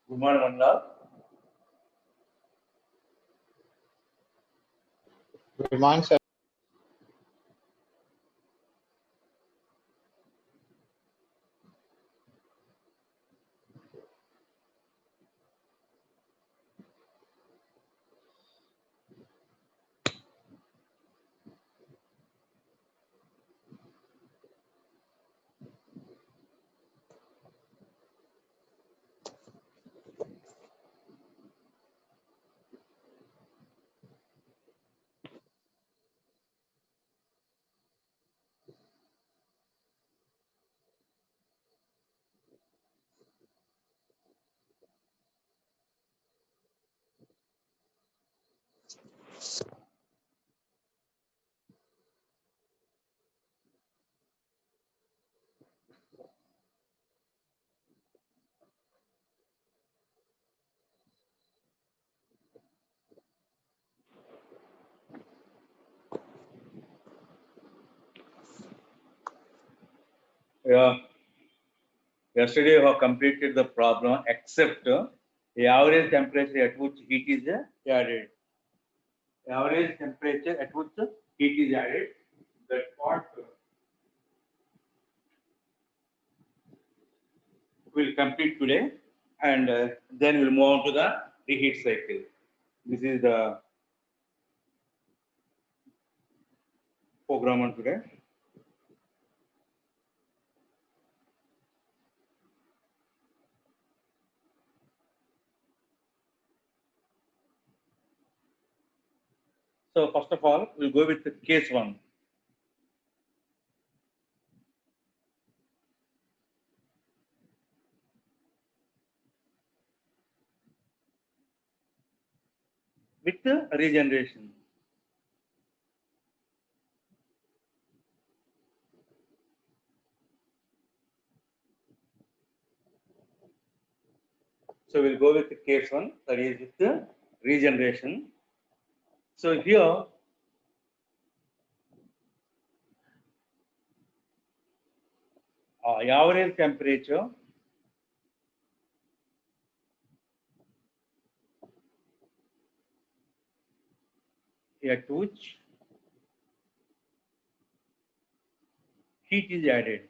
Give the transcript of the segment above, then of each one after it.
Good morning, Manda. Good morning, sir. Yeah, yesterday we have completed the problem except the average temperature at which heat is added. The average temperature at which heat is added. That part we'll complete today, and then we'll move on to the reheat cycle. This is the program on today. So first of all, we'll go with the case one. With the regeneration. So we'll go with the case one, that is with the regeneration. So here, average temperature at which heat is added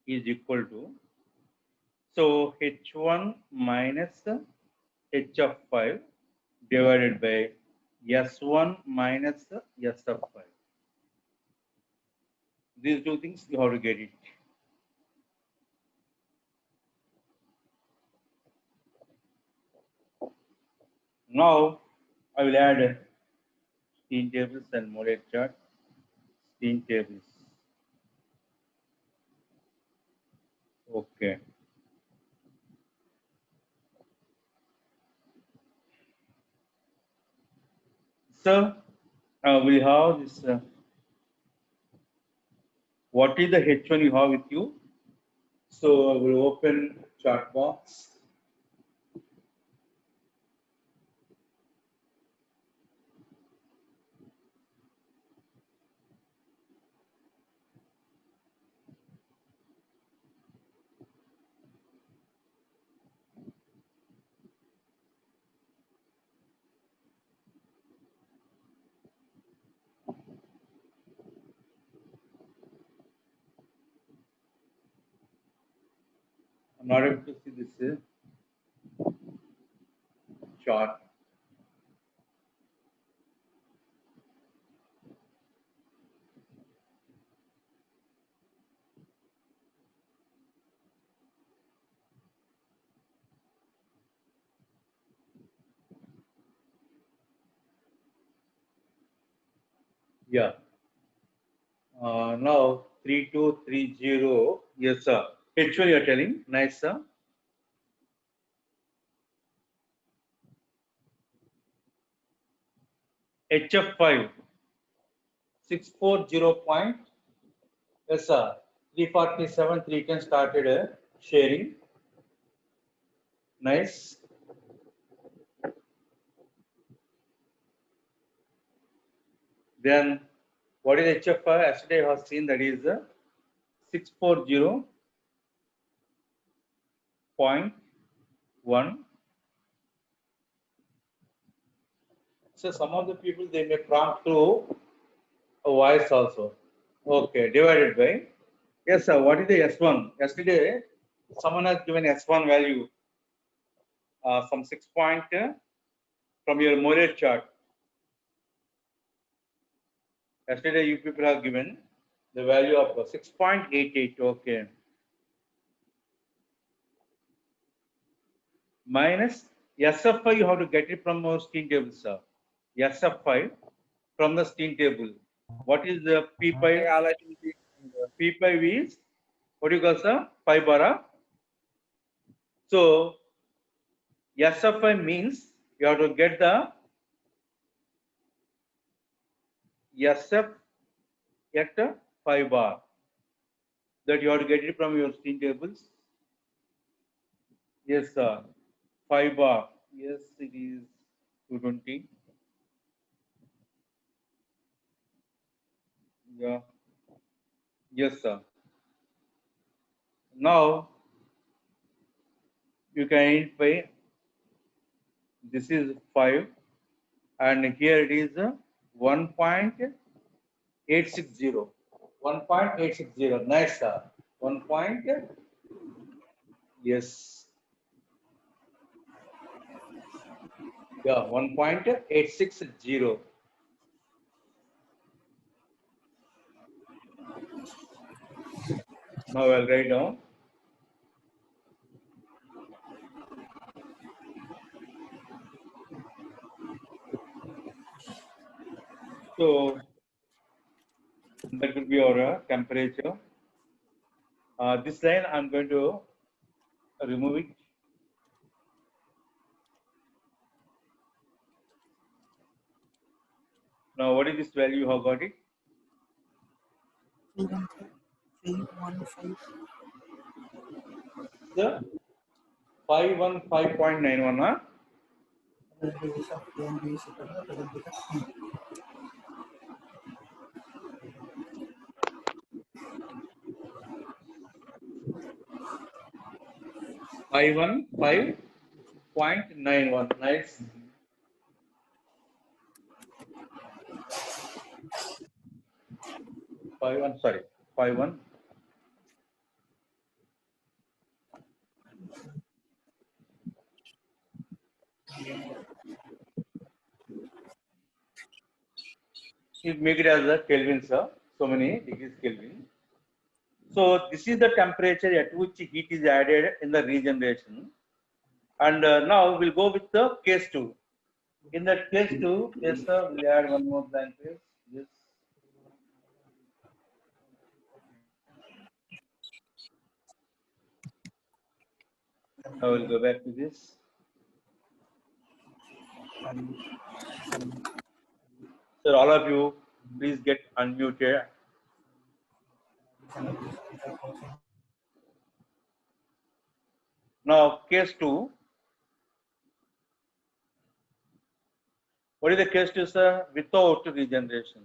is equal to, so H1 minus H of 5 divided by S1 minus S of 5. These two things you have to get it. Now I will add steam tables and molar chart. Steam tables. Okay. So we have this. What is the H1 you have with you? So I will open chart box. I'm not able to see this chart. Yeah. Now 3230. Yes, sir. H1 you are telling. Nice, sir. HF5 640 point. Yes, sir. 347 310 started sharing. Nice. Then What is HFI? Yesterday I have seen that is 640.1. So some of the people they may prompt through a voice also. Okay, divided by. Yes, sir. What is the S1? Yesterday someone has given S1 value from 6 point from your Molar chart. Yesterday you people have given the value of 6.88. Okay. Minus SF5 you have to get it from our steam table, sir. SF5 from the steam table. What is the P5? P5 is what do you call, sir? 5 bara. So SF5 means you have to get the SF at 5 bar. That you have to get it from your steam tables. Yes, sir. 5 bar. Yes, it is 220. Yeah. Yes, sir. Now you can identify this is 5 and here it is 1.860. 1.860. Nice, sir. 1 point. Yes. Yeah, 1.860. Now I'll write down. So that will be our temperature. This line I'm going to remove it. Now what is this value you have got it? 315. The 515.91, huh? Release of PNB setelah terbentuk. 515.91. Nice. 51, sorry, 51. You make it as a Kelvin, sir. So many degrees Kelvin. So this is the temperature at which heat is added in the regeneration. And now we'll go with the case 2. In that case 2, yes, sir, we'll add one more blank page. Yes. I will go back to this. Sir, all of you, please get unmuted. Now, case 2. What is the case 2, sir? Without regeneration.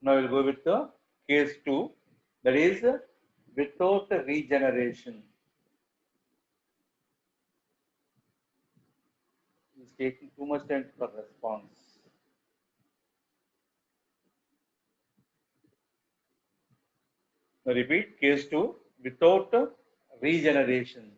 Now we'll go with the case 2. That is without regeneration. It's taking too much time for response. Now repeat, case 2, without regeneration.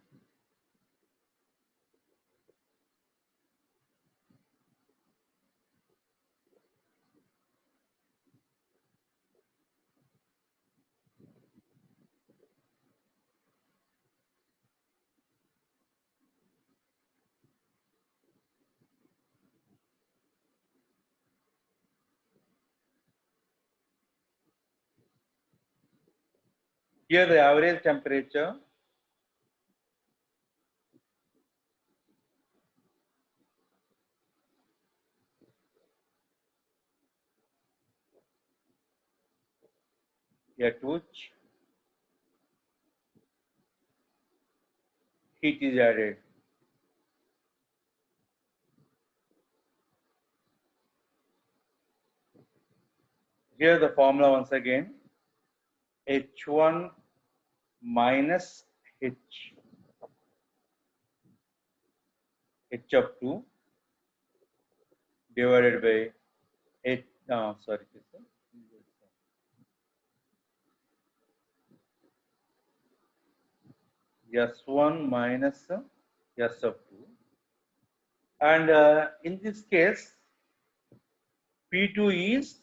Here the average temperature at which heat is added. Here the formula once again, H1 minus H of 2 divided by H, sorry, S1 minus S of 2. And in this case, P2 is,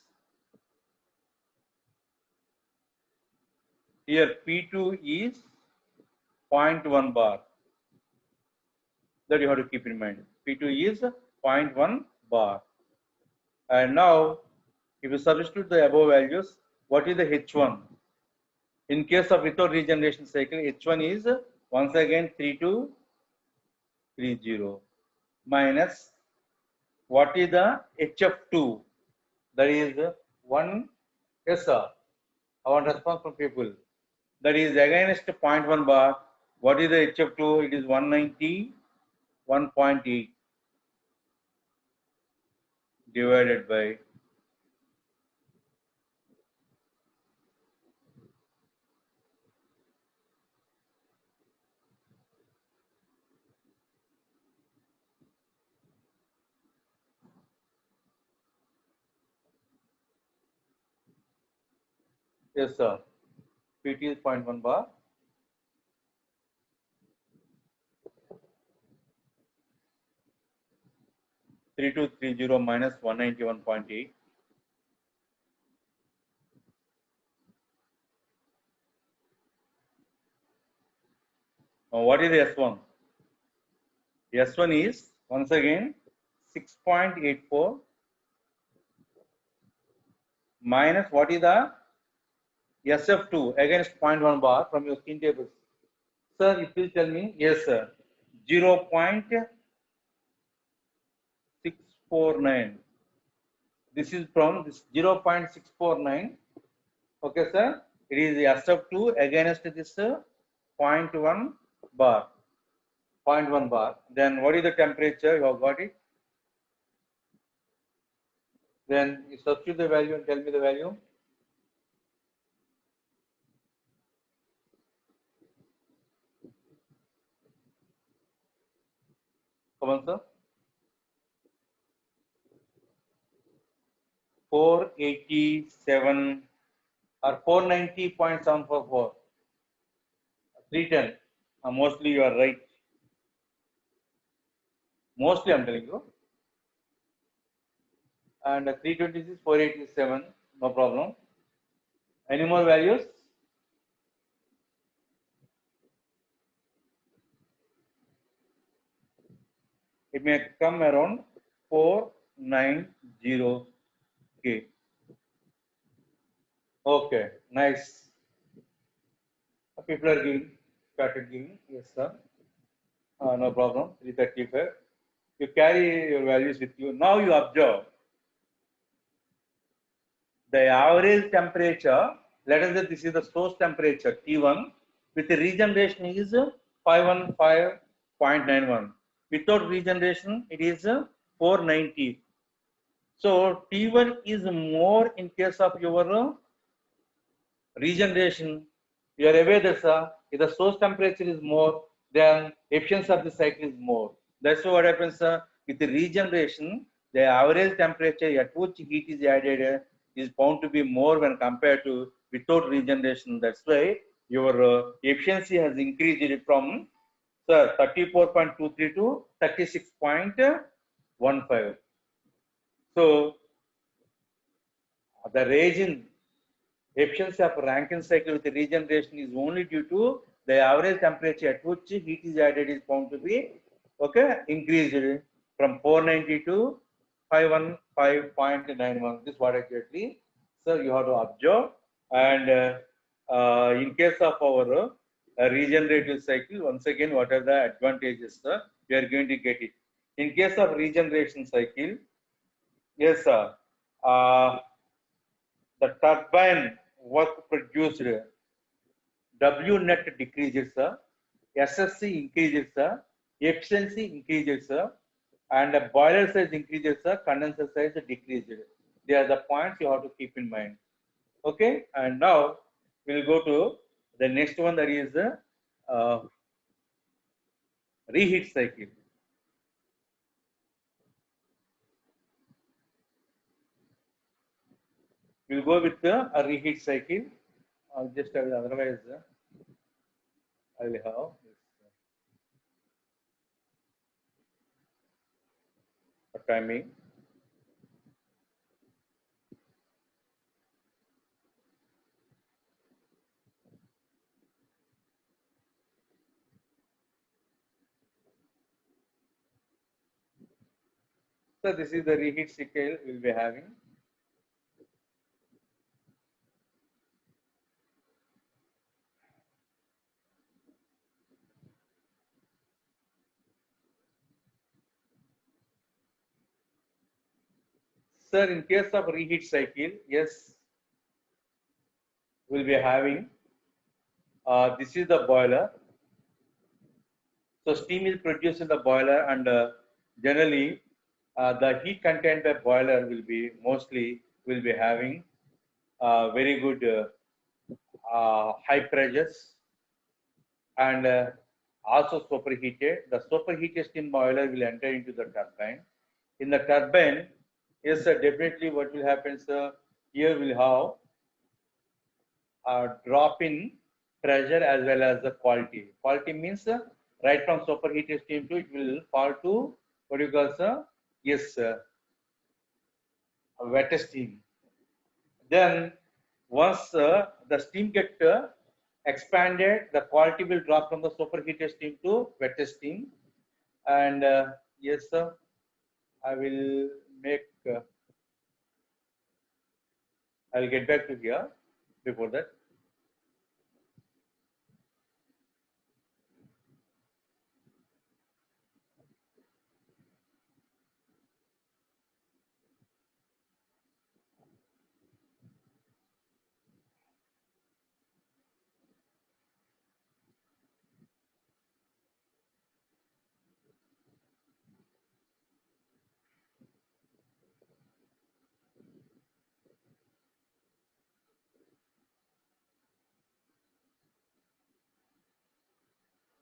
here P2 is 0.1 bar. That you have to keep in mind. P2 is 0.1 bar. And now, if you substitute the above values, what is the H1? In case of without regeneration cycle, H1 is once again 3230 minus what is the HF2? That is 1. Yes, sir. I want response from people. That is against 0.1 bar. What is the HF2? It is 191.8 divided by yes, sir. PT is 0.1 bar. (3230 minus 191.8). Now, what is the S1? S1 is once again 6.84 minus what is the SF2 against 0.1 bar from your skin tables. Sir, you please tell me. Yes, sir. 0.649. This is from this 0.649. Okay, sir. It is SF2 against this 0.1 bar. 0.1 bar. Then what is the temperature? You have got it. Then you substitute the value and tell me the value. Come on, sir. 487 or 490.744. 310. Mostly you are right. Mostly I'm telling you. And 326, 487. No problem. Any more values? It may come around 490K. Okay, nice. People are giving, started giving. Yes, sir. No problem. 335. You carry your values with you. Now you observe the average temperature. Let us say this is the source temperature T1 with the regeneration is 515.91. Without regeneration, it is 490. So T1 is more in case of your regeneration. You are aware that if the source temperature is more, then efficiency of the cycle is more. That's what happens with the regeneration. The average temperature at which heat is added is bound to be more when compared to without regeneration. That's why your efficiency has increased from 34.23 to 36.15. So the range efficiency of Rankine cycle with regeneration is only due to the average temperature at which heat is added is found to be increased from 490 to 515.91. This is what exactly, sir, you have to observe. And in case of our regenerative cycle, once again, what are the advantages, sir? We are going to get it. In case of regeneration cycle, yes, sir. The turbine work produced W net decreases, SSC increases, efficiency increases, and the boiler size increases, condenser size decreases. They are the points you have to keep in mind. Okay, and now we'll go to the next one, that is reheat cycle. We'll go with a reheat cycle. Just otherwise, I will have this, timing. So this is the reheat cycle we'll be having. Sir, in case of reheat cycle, yes, we'll be having, this is the boiler. So steam is produced in the boiler, and generally the heat content of boiler will be will be having very good high pressures, and also superheated. The superheated steam boiler will enter into the turbine. In the turbine, yes, sir, definitely what will happen, sir, here we'll have a drop in pressure as well as the quality. Quality means right from superheated steam to it will fall to what you call, sir? Yes, wet steam. Then once the steam get expanded, the quality will drop from the superheated steam to wet steam. And yes, sir, I will make. I will get back to here before that.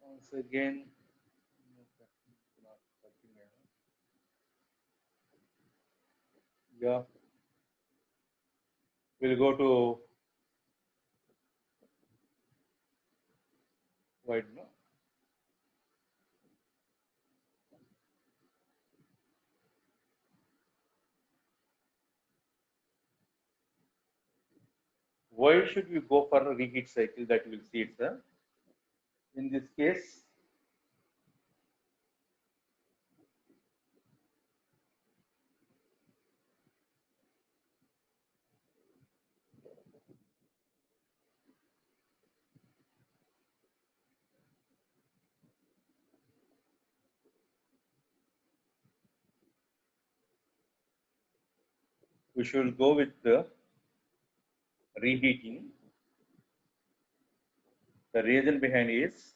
Once again, yeah, we'll go to wide. No? Why should we go for a reheat cycle? That you will see it, sir. In this case, we should go with the reheating. The reason behind is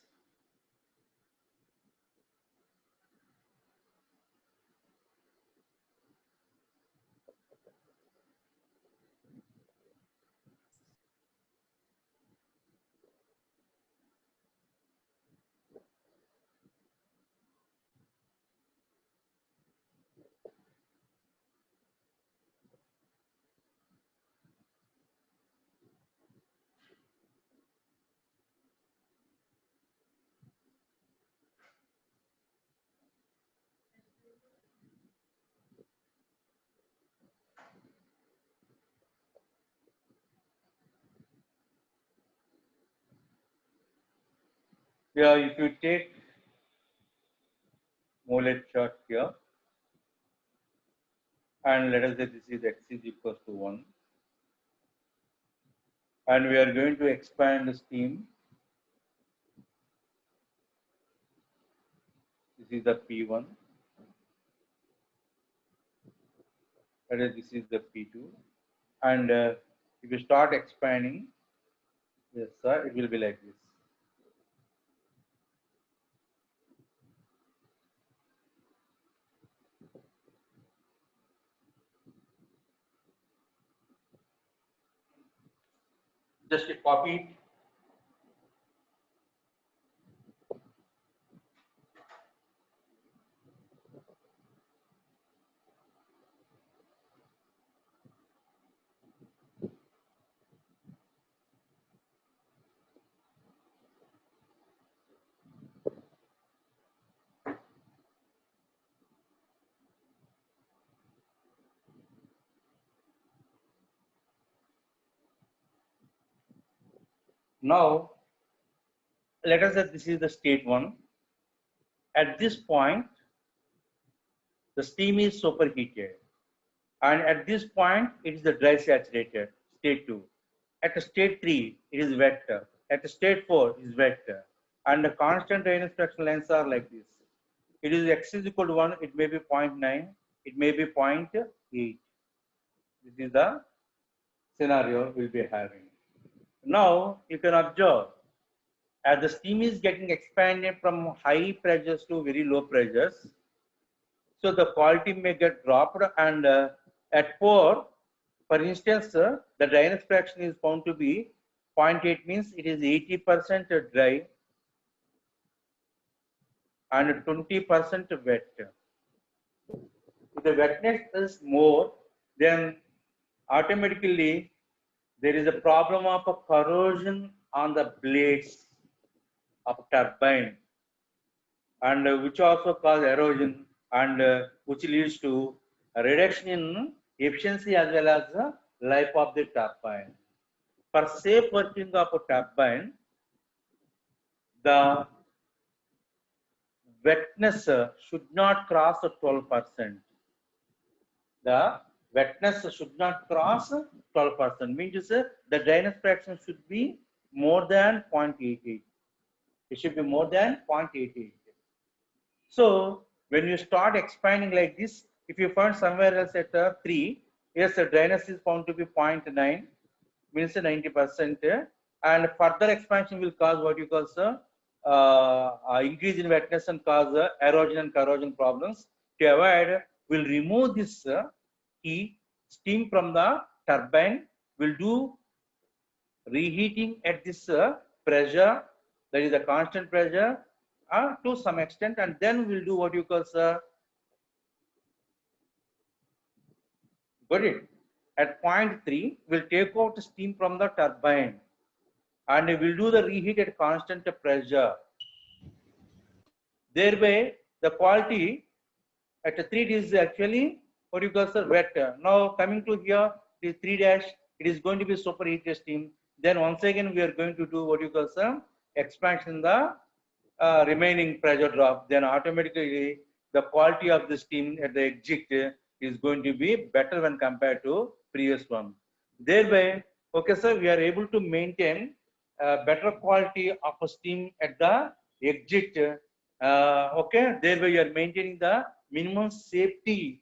yeah. If you take Molet chart here, and let us say this is x is equals to 1, and we are going to expand the steam. This is the P1, that is, this is the P2, and if you start expanding, yes, sir, it will be like this. Just copy it. Now, let us say this is the state 1. At this point, the steam is superheated. And at this point, it is the dry saturated, state 2. At the state 3, it is wet. At the state 4, it is wet. And the constant drainage fraction lengths are like this. It is x is equal to 1, it may be 0.9, it may be 0.8. This is the scenario we'll be having. Now, you can observe, as the steam is getting expanded from high pressures to very low pressures, so the quality may get dropped, and at 4, for instance, the dryness fraction is found to be 0.8, means it is 80% dry and 20% wet. If the wetness is more, then automatically there is a problem of a corrosion on the blades of turbine, and which also cause erosion, and which leads to a reduction in efficiency as well as the life of the turbine. For safe working of a turbine, the wetness should not cross 12%. The wetness should not cross 12%. Means the dryness fraction should be more than 0.88. It should be more than 0.88. So when you start expanding like this, if you find somewhere else at 3, yes, the dryness is found to be 0.9, means 90%, and further expansion will cause what you call increase in wetness and cause erosion and corrosion problems. To avoid, we'll remove this heat, steam from the turbine, will do reheating at this pressure, that is a constant pressure, to some extent, and then we'll do what you call got it. At point 3, we'll take out steam from the turbine and we'll do the reheat at constant pressure. Thereby, the quality at 3 is actually what you call wet. Now coming to here, this 3 dash, it is going to be superheated steam. Then once again, we are going to do what you call expansion in the remaining pressure drop. Then automatically the quality of the steam at the exit is going to be better when compared to previous one. Thereby, okay, sir, we are able to maintain better quality of a steam at the exit. Okay, thereby you are maintaining the minimum safety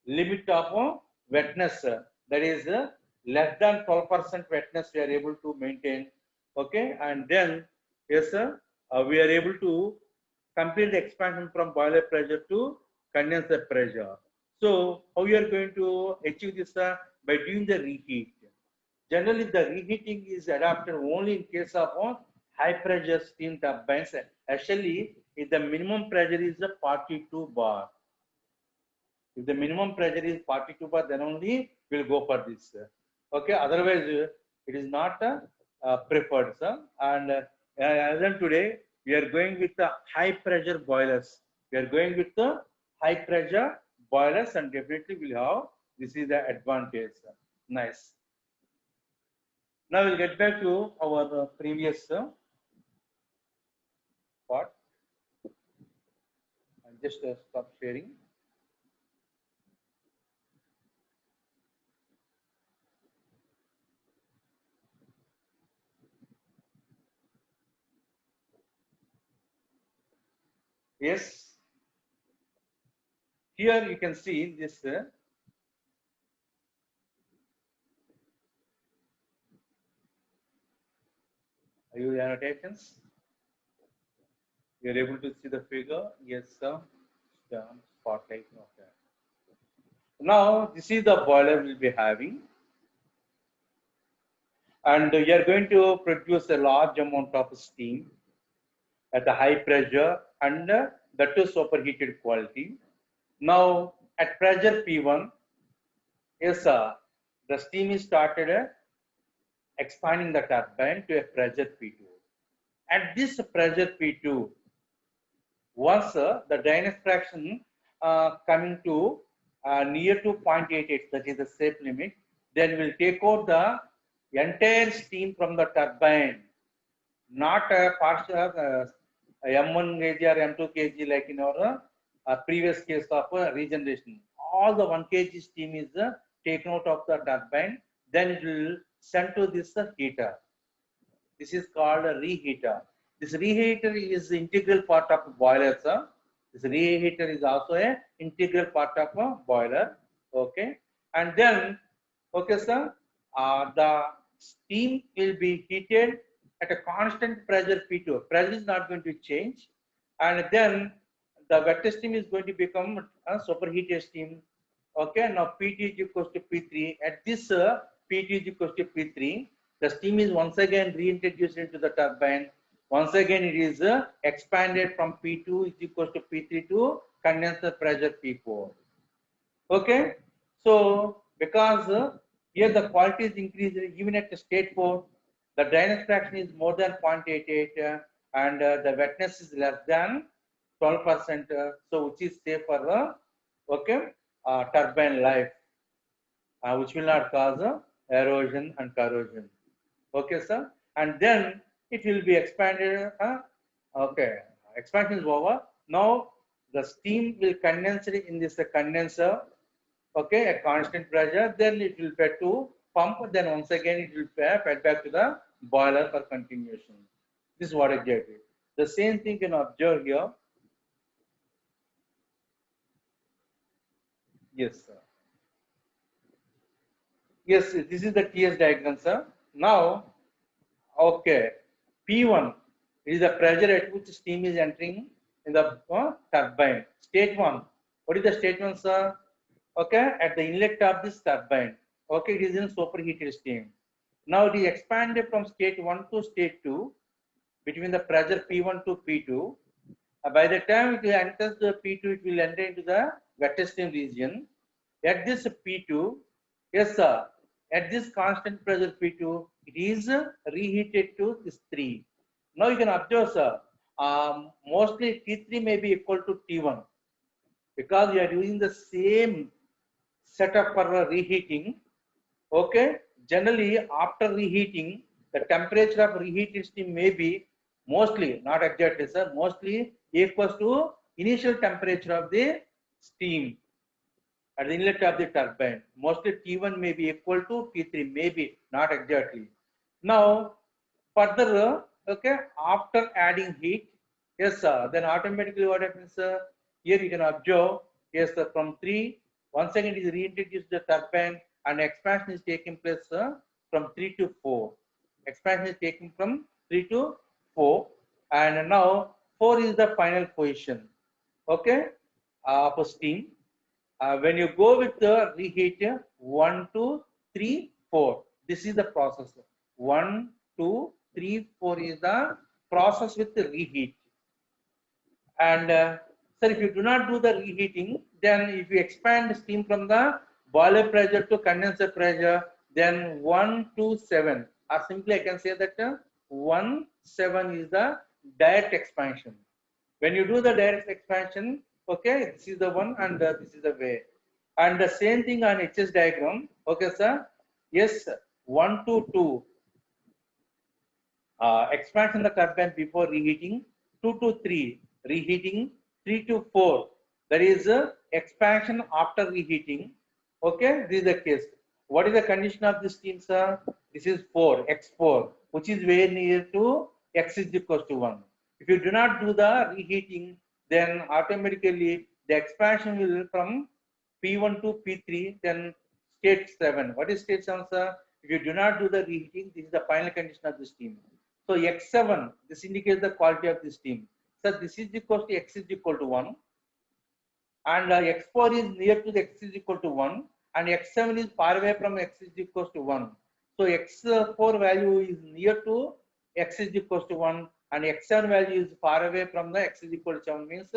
limit of wetness, that is less than 12% wetness we are able to maintain. Okay, and then yes, we are able to complete the expansion from boiler pressure to condenser pressure. So how you are going to achieve this by doing the reheat. Generally, the reheating is adapted only in case of high pressure steam turbines. Actually, if the minimum pressure is 42 bar. If the minimum pressure is 42 bar, then only we'll go for this. Okay, otherwise it is not preferred, sir. And as of today, we are going with the high pressure boilers. We are going with the high pressure boilers, and definitely we'll have, this is the advantage. Nice. Now we'll get back to our previous part. I'll just stop sharing. Yes. Here you can see this. Are you annotations? You are able to see the figure? Yes, sir. Spotlight. Okay. Now this is the boiler we'll be having. and you are going to produce a large amount of steam at a high pressure and that is superheated quality. Now at pressure P1, yes, the steam is started expanding the turbine to a pressure P2. At this pressure P2, once the dryness fraction coming to near to 0.88, that is the safe limit, then we'll take out the entire steam from the turbine, not a partial M1 kg or M2 kg like in our previous case of regeneration. All the 1 kg steam is taken out of the turbine, then it will sent to this heater. This is called a reheater. This reheater is the integral part of the boiler, sir. This reheater is also a integral part of a boiler. Okay, and then, okay, sir, the steam will be heated at a constant pressure P2. Pressure is not going to change, and then the wet steam is going to become a superheated steam. Okay, now P2 is equals to P3. At this P2 is equals to P3, the steam is once again reintroduced into the turbine. Once again, it is expanded from P2 is equals to P3 to condenser pressure P4. Okay, so because here the quality is increased even at state 4, the dryness fraction is more than 0.88 and the wetness is less than 12%, so which is safe for okay, turbine life, which will not cause erosion and corrosion. Okay, sir, and then it will be expanded. Okay, expansion is over. Now the steam will condense in this condenser. Okay, at constant pressure, then it will fed to pump, then once again it will fed back to the boiler for continuation. This is what exactly. The same thing you can observe here. Yes, sir. Yes, this is the TS diagram, sir. Now, okay, P1 is the pressure at which steam is entering in the turbine. State 1. What is the state 1, sir? Okay, at the inlet of this turbine. Okay, it is in superheated steam. Now it is expanded from state 1 to state 2 between the pressure P1 to P2. By the time it enters the P2, it will enter into the wet steam region. At this P2, yes, sir, at this constant pressure P2, it is reheated to this 3. Now you can observe, sir, mostly T3 may be equal to T1 because we are using the same setup for reheating. Okay, generally after reheating, the temperature of reheated steam may be mostly, not exactly, sir, mostly equals to initial temperature of the steam at the inlet of the turbine. Mostly T1 may be equal to T3, maybe, not exactly. Now, further, okay, after adding heat, yes, sir, then automatically what happens, sir? Here you can observe, yes, sir, from 3, once again it is reintroduced the turbine and expansion is taking place from 3 to 4. Expansion is taking from 3 to 4, and now 4 is the final position, okay, for steam. When you go with the reheat 1, 2, 3, 4, this is the process. 1, 2, 3, 4 is the process with the reheat. And sir, if you do not do the reheating, then if you expand steam from the boiler pressure to condenser pressure, then 1, 2, 7, or simply I can say that 1, 7 is the direct expansion. When you do the direct expansion, okay, this is the one and this is the way. And the same thing on HS diagram, okay, sir. Yes, 1 to 2. Expansion of the turbine before reheating, 2 to 3 reheating, 3 to 4 there is expansion after reheating. Okay, this is the case. What is the condition of this steam, sir? This is 4, x4, which is very near to x is equals to 1. If you do not do the reheating, then automatically the expansion will from P1 to P3, then state 7. What is state 7, sir? If you do not do the reheating, this is the final condition of the steam. So X7, this indicates the quality of the steam. So this is equal to X is equal to 1. And X4 is near to the X is equal to 1. And X7 is far away from X is equal to 1. So x4 value is near to x is equals to 1 and x7 value is far away from the x is equal to 7 means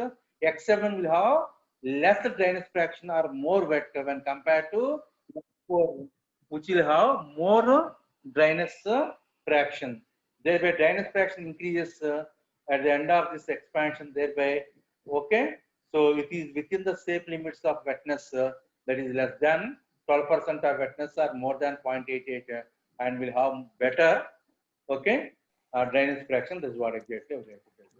x7 will have less dryness fraction or more wet when compared to x4 which will have more dryness fraction. Thereby dryness fraction increases at the end of this expansion thereby. Okay. So it is within the safe limits of wetness that is less than 12% of wetness or more than 0.88 and will have better, okay, drainage fraction. This is what exactly I would like to tell you.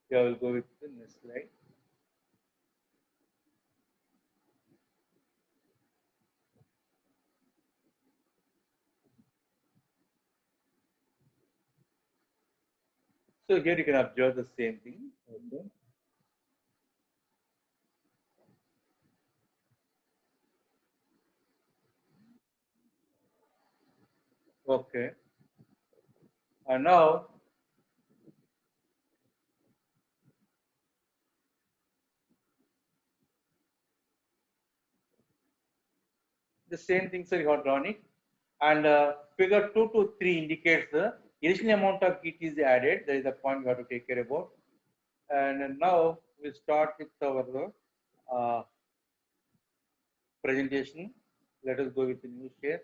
Yeah, I will go with the next slide. So here you can observe the same thing. Okay. Okay. And now the same things are you have drawn it. And figure 2 to 3 indicates the initial amount of heat is added. There is a point you have to take care about. And now we start with our presentation. Let us go with the new share.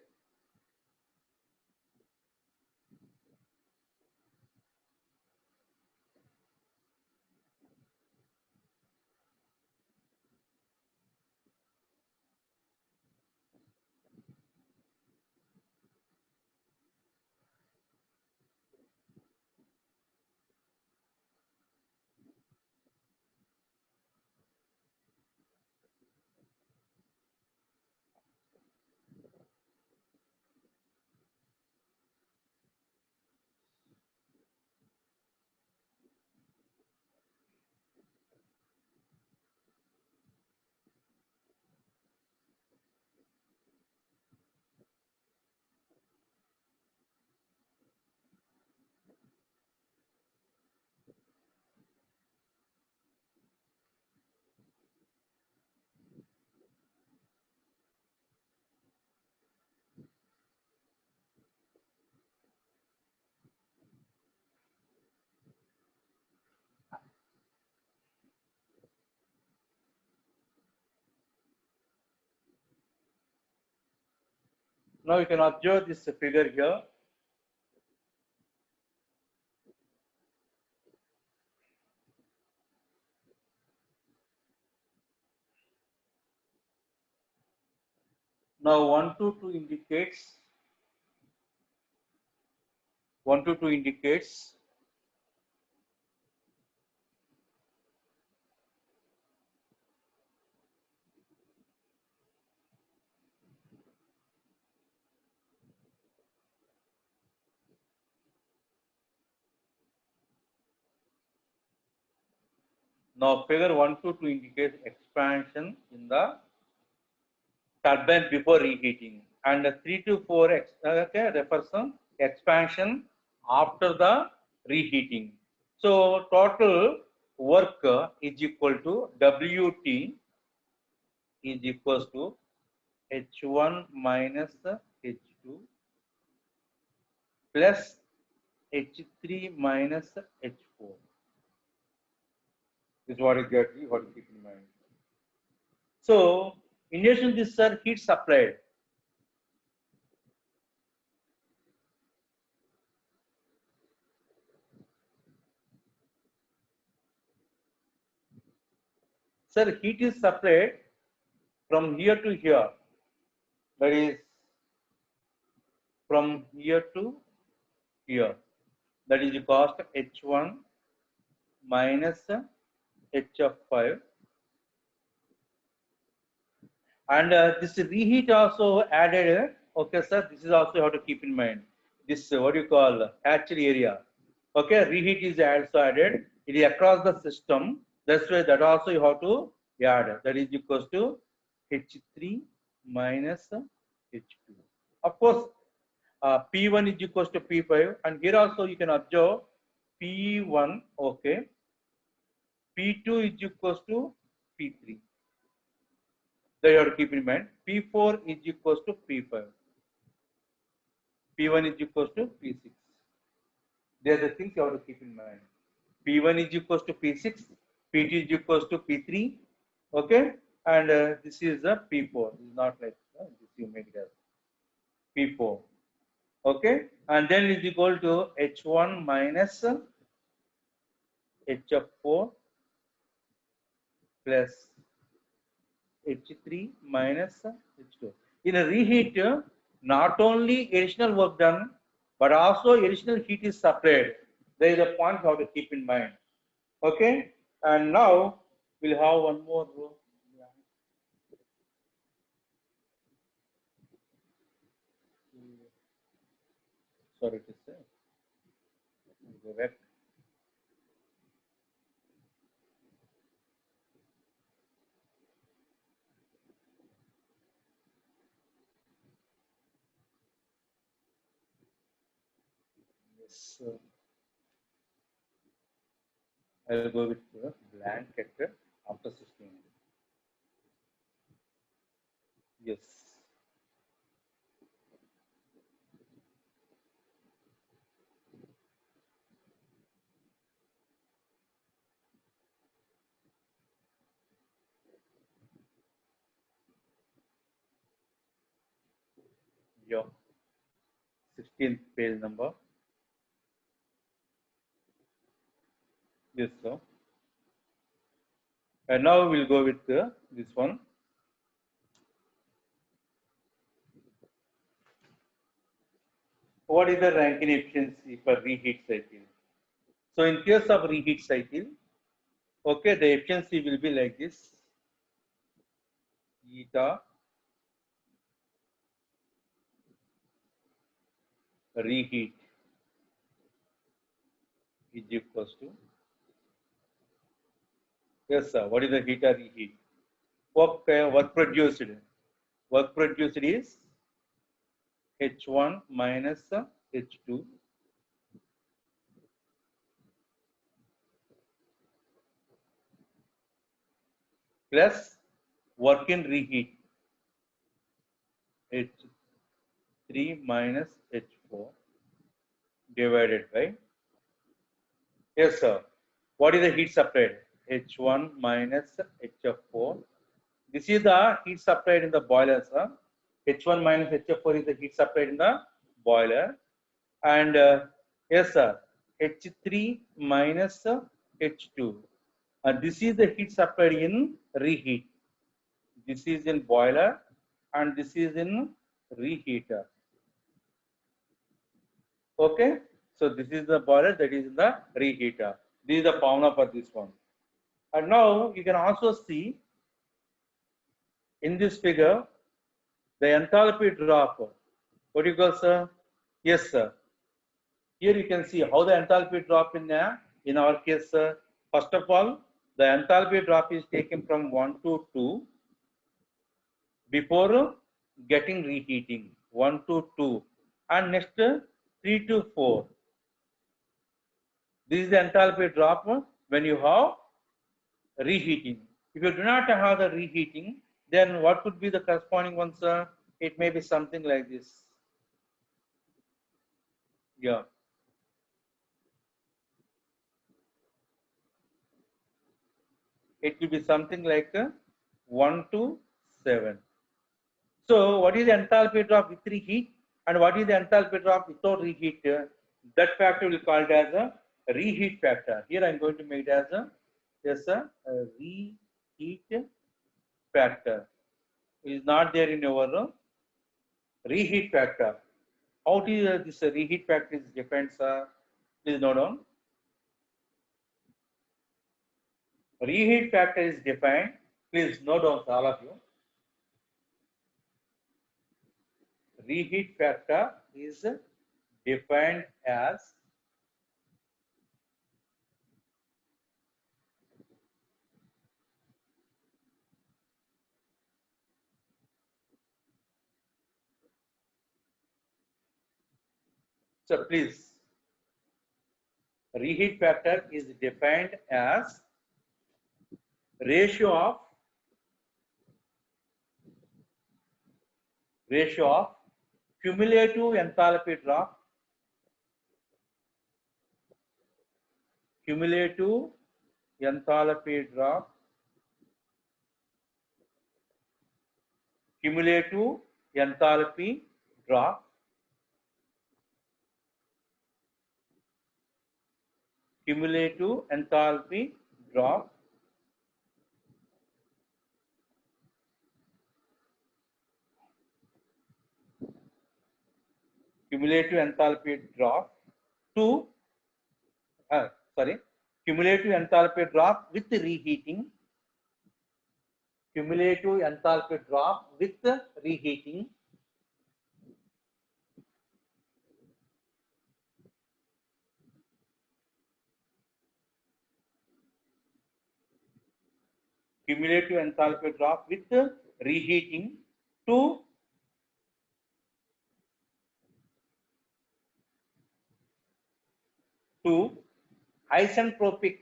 Now you can observe this figure here. Now 122 indicates 122 indicates now figure 122 indicates expansion in the turbine before reheating, and 3 to 4 okay, refers to expansion after the reheating. So total work is equal to WT is equals to H1 minus H2 plus H3 minus H4. This is what exactly what you keep in mind. So in addition to this, sir, heat supplied. Sir, heat is supplied from here to here. That is from here to here. That is the cost H1 minus H of 5. And this reheat also added. Okay, sir, this is also you have to keep in mind. This what you call hatchery area. Okay, reheat is also added. It is across the system. That's why that also you have to add. That is equals to H3 minus H2. Of course, P1 is equals to P5, and here also you can observe P1, okay, P2 is equals to P3. That you have to keep in mind. P4 is equals to P5. P1 is equals to P6. They are the things you have to keep in mind. P1 is equals to P6, P2 is equals to P3, okay, and this is a P4. This is not like this you make it as P4, okay, and then it is equal to H1 minus HF4 plus H3 minus H2. In a reheat, not only additional work done, but also additional heat is supplied. There is a point you have to keep in mind. Okay, and now we'll have one more row. Sorry to say. Go back. Yes, I'll go with the blank character after 16. Yes. Yeah. 16th page number. Yes, sir. And now we'll go with this one. What is the Rankine efficiency for reheat cycle? So in case of reheat cycle, okay, the efficiency will be like this. Eta reheat is equals to, yes, sir. What is the heat or reheat? Work produced. Work produced is H1 minus H2 plus work in reheat H3 minus H4 divided by, yes, sir. What is the heat supplied? H1 minus HF4. This is the heat supplied in the boiler, sir. H1 minus HF4 is the heat supplied in the boiler. And yes, sir, H3 minus H2. This is the heat supplied in reheat. This is in boiler and this is in reheater. Okay, so this is the boiler, that is the reheater. This is the formula for this one. And now you can also see in this figure the enthalpy drop. What do you call, sir? Yes, sir. Here you can see how the enthalpy drop in our case, sir. First of all, the enthalpy drop is taken from 1 to 2 before getting reheating. 1 to 2, and next 3 to 4. This is the enthalpy drop when you have reheating. If you do not have the reheating, then what could be the corresponding one, sir? It may be something like this. Yeah. It will be something like 1 to 7. So what is the enthalpy drop with reheat and what is the enthalpy drop without reheat? That factor will be called as a reheat factor. Here I am going to make it as a, yes, a reheat factor. It is not there in your reheat factor. How is this reheat factor is defined, sir? Please note down. Reheat factor is defined. Please note down, all of you. Reheat factor is defined as So please, reheat factor is defined as ratio of cumulative enthalpy drop, cumulative enthalpy drop, cumulative enthalpy drop, cumulative enthalpy drop, cumulative enthalpy drop to cumulative enthalpy drop with reheating, cumulative enthalpy drop with reheating, cumulative enthalpy drop with reheating to isentropic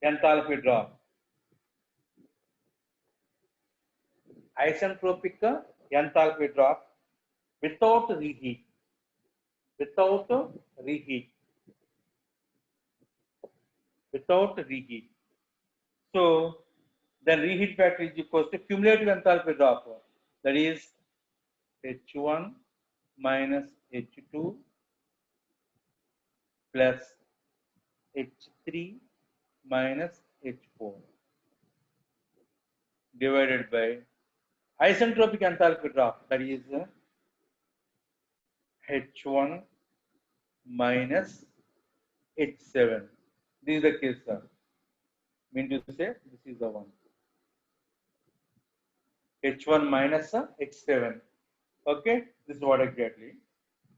enthalpy drop, isentropic enthalpy drop without reheat, without reheat, without reheat. So then reheat factor is equals to cumulative enthalpy drop, that is H1 minus H2 plus H3 minus H4 divided by isentropic enthalpy drop, that is H1 minus H7. This is the case, sir. Mean to say this is the one. H1 minus H7. Okay, this is what exactly.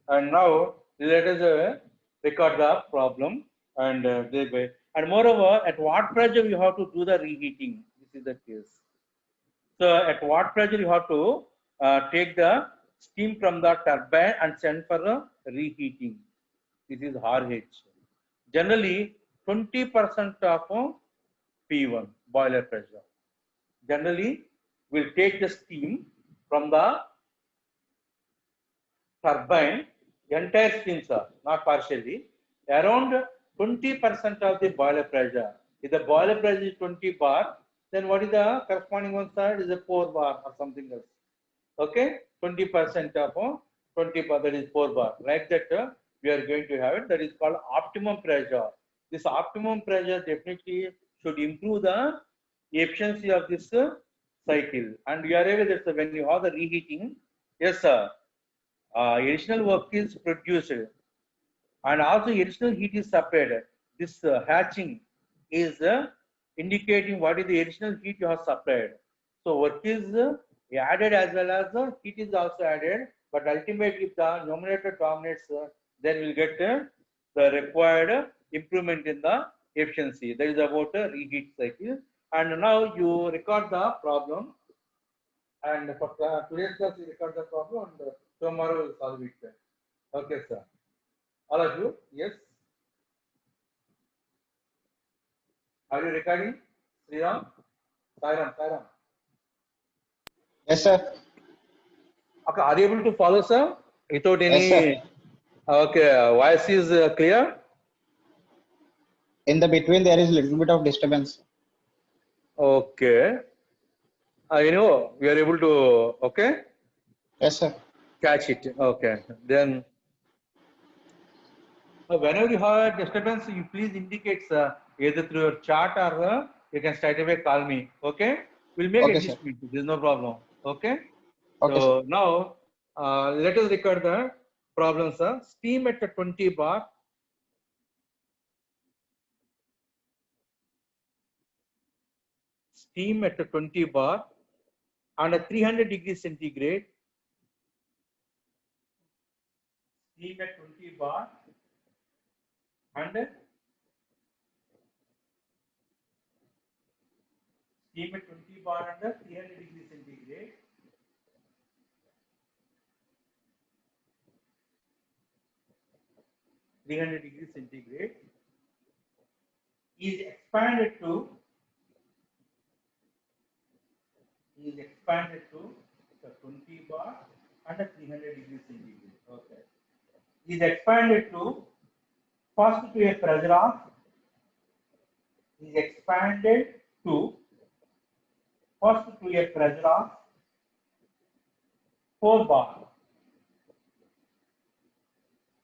And now let us record the problem and thereby. And moreover, at what pressure you have to do the reheating? This is the case. So at what pressure you have to take the steam from the turbine and send for reheating? This is RH. Generally, 20% of P1 boiler pressure. Generally, we'll take the steam from the turbine, entire steam, sir, not partially, around 20% of the boiler pressure. If the boiler pressure is 20 bar, then what is the corresponding one side is a 4 bar or something else. Okay, 20% of 20 bar, that is 4 bar. Like that, we are going to have it. That is called optimum pressure. This optimum pressure definitely should improve the efficiency of this cycle. And we are aware that when you have the reheating, yes, sir, additional work is produced and also additional heat is supplied. This hatching is indicating what is the additional heat you have supplied. So work is added as well as heat is also added, but ultimately if the numerator dominates, then we'll get the required improvement in the efficiency. That is about a reheat cycle. And now you record the problem, and for today's class you record the problem, and tomorrow we'll solve it. Okay, sir. All of you, yes? Are you recording? Sriram? Sairam. Yes, sir. Okay, are you able to follow, sir? Without any. Yes, sir. Okay, voice is clear? In the between, there is a little bit of disturbance. Okay. We are able to, okay, Yes, sir. catch it. Okay. Then, whenever you have disturbance, you please indicate, sir, either through your chat or you can straight away call me. Okay. We'll make Okay, sir. adjustment. There's no problem. Okay. Okay, So now, let us record the problem, sir. Steam at a 20 bar. Steam at a 20 bar and a 300 degrees centigrade. Steam at 20 bar and steam at 20 bar and 300 degrees centigrade. 300 degrees centigrade is expanded to the 20 bar under 300 degrees centigrade. Okay. Is expanded to first to a pressure of is expanded to first to a pressure of 4 bar.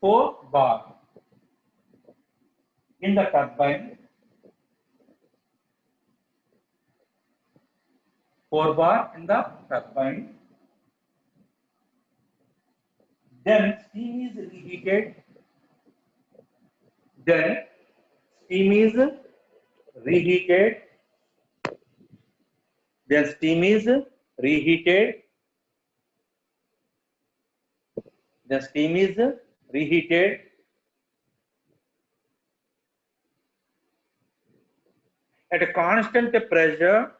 4 bar in the turbine. 4 bar in the turbine. Then steam is reheated. Then steam is reheated. Then steam is reheated. The steam is reheated at a constant pressure.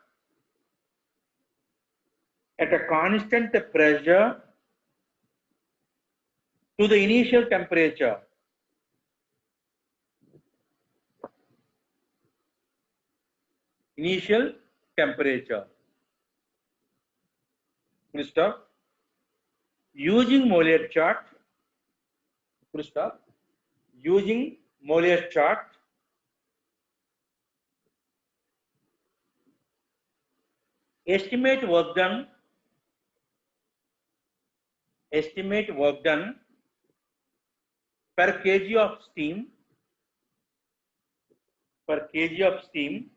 At a constant pressure to the initial temperature. Initial temperature. Full stop. Using Mollier chart. Full stop. Using Mollier chart. Estimate work done. Estimate work done per kg of steam. Per kg of steam.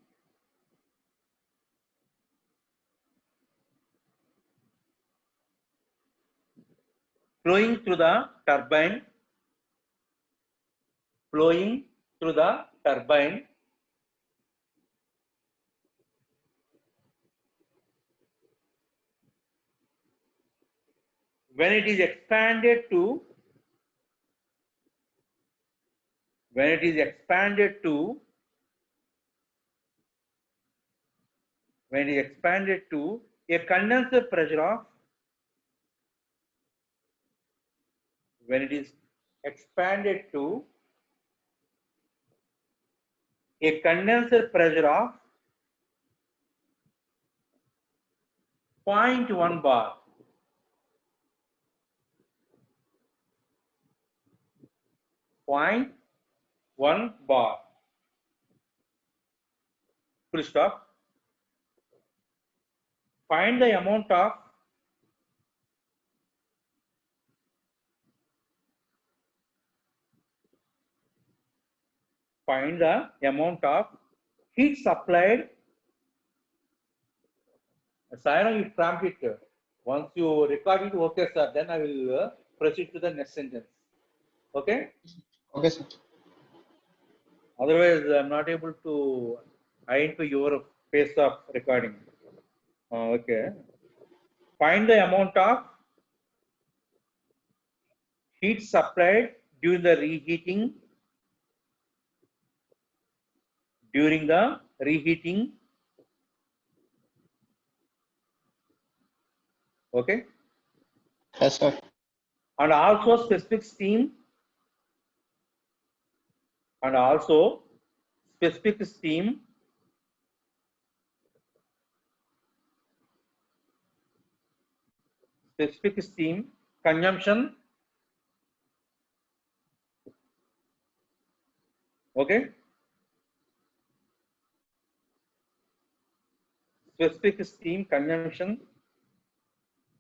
Flowing through the turbine. Flowing through the turbine. When it is expanded to when it is expanded to a condenser pressure of when it is expanded to a condenser pressure of 0.1 bar. 0.1 bar. Full stop. Find the amount of heat supplied. Sayana, you prompt it. Once you record it, okay, sir. Then I will proceed to the next sentence. Okay. Okay, sir. Otherwise, I'm not able to identify your pace of recording. Okay. Find the amount of heat supplied during the reheating. Okay. Yes, sir. And also specific steam. Specific steam consumption. Okay. Specific steam consumption.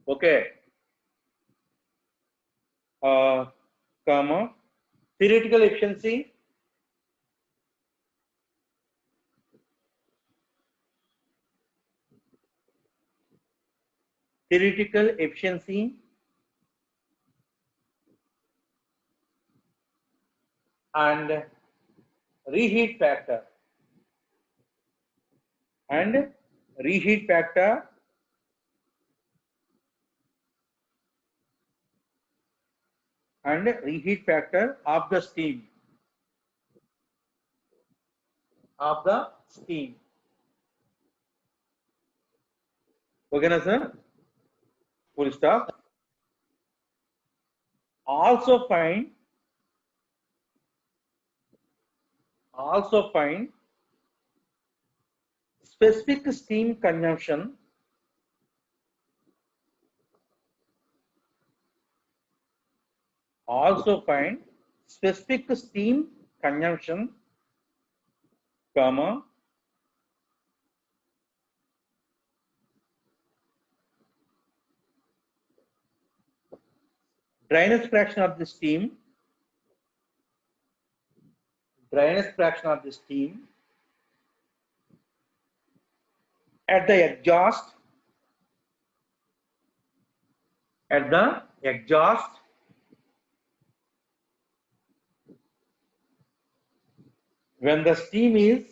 Okay. Comma. Theoretical efficiency. Theoretical efficiency. And reheat factor. Reheat factor of the steam. Okay, na, sir? Full stop. Also find Also find specific steam consumption comma drainage fraction of the steam at the exhaust when the steam is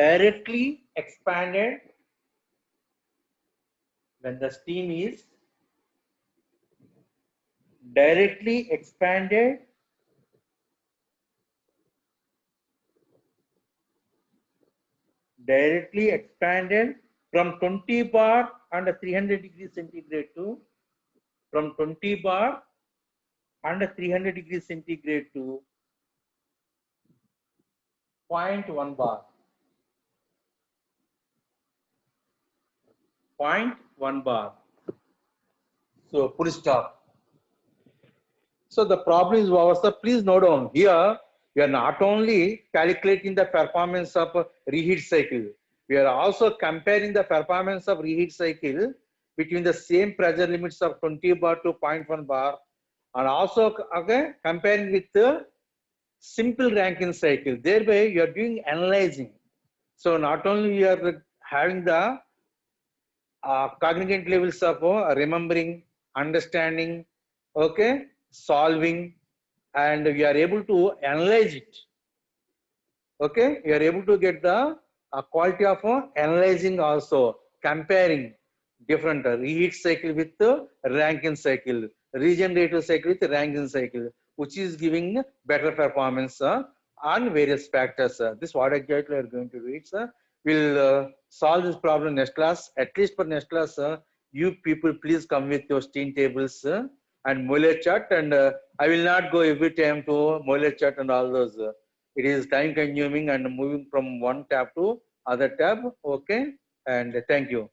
directly expanded from 20 bar and 300 degrees centigrade to 0.1 bar and 300 degrees centigrade to 0.1 bar. So full stop. So the problem is, Vavasa, please note down here, we are not only calculating the performance of a reheat cycle, we are also comparing the performance of reheat cycle between the same pressure limits of 20 bar to 0.1 bar, and also comparing with the simple Rankine cycle. Thereby you are doing analyzing. So not only you are having the cognitive levels of remembering, understanding, okay, solving, and we are able to analyze it. Okay, you are able to get the quality of analyzing, also comparing different reheat cycle with Rankine cycle, regenerative cycle with Rankine cycle, which is giving better performance on various factors. This what exactly we are going to do it. We'll solve this problem next class. At least for next class, you people please come with your steam tables and molar chart, and I will not go every time to molar chart and all those. It is time consuming and moving from one tab to other tab. Okay, and thank you.